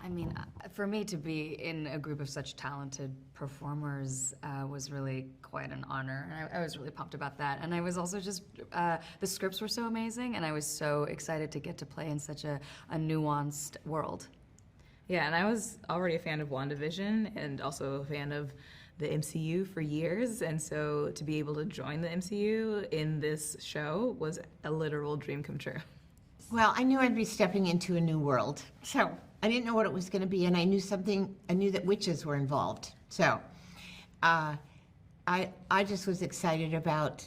I mean, for me to be in a group of such talented performers was really quite an honor. And I was really pumped about that. And I was also just, the scripts were so amazing, and I was so excited to get to play in such a nuanced world. Yeah, and I was already a fan of WandaVision and also a fan of the MCU for years, and so to be able to join the MCU in this show was a literal dream come true. Well, I knew I'd be stepping into a new world, so I didn't know what it was going to be, and I knew that witches were involved. So I just was excited about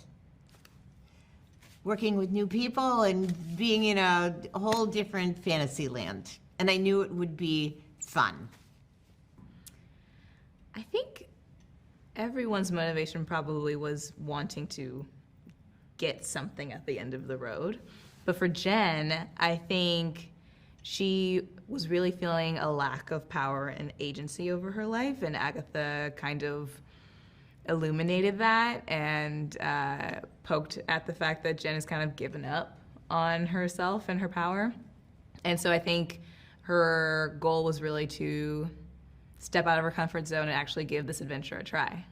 working with new people and being in a whole different fantasy land. And I knew it would be fun. I think everyone's motivation probably was wanting to get something at the end of the road. But for Jen, I think she was really feeling a lack of power and agency over her life, and Agatha kind of illuminated that and poked at the fact that Jen has kind of given up on herself and her power. And so I think her goal was really to step out of her comfort zone and actually give this adventure a try.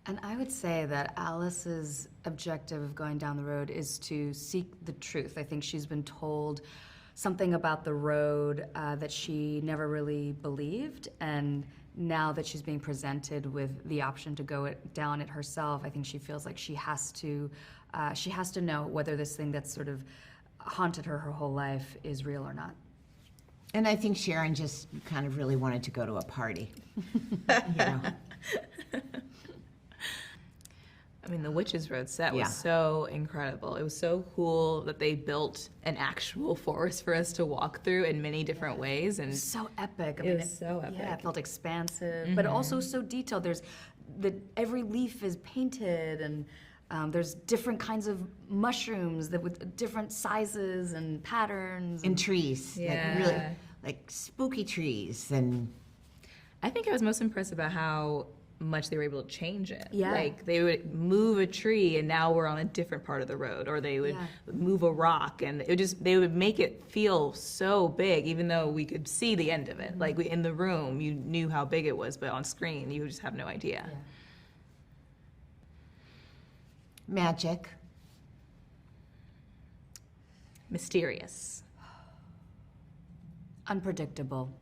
And I would say that Alice's objective of going down the road is to seek the truth. I think she's been told something about the road that she never really believed, and now that she's being presented with the option to go down it herself, I think she feels like she has to know whether this thing that's sort of haunted her whole life is real or not. And I think Sharon just kind of really wanted to go to a party. You know? I mean, the Witches Road set was so incredible. It was so cool that they built an actual forest for us to walk through in many different ways. And so epic. It was so epic. Yeah, it felt expansive, but also so detailed. Every leaf is painted, and there's different kinds of mushrooms that with different sizes and patterns. And trees. Yeah. Like really, like spooky trees. And I think I was most impressed about how much they were able to change it. Yeah. Like they would move a tree and now we're on a different part of the road, or they would move a rock and they would make it feel so big even though we could see the end of it. Like in the room you knew how big it was, but on screen you just have no idea. Yeah. magic. Mysterious. Unpredictable.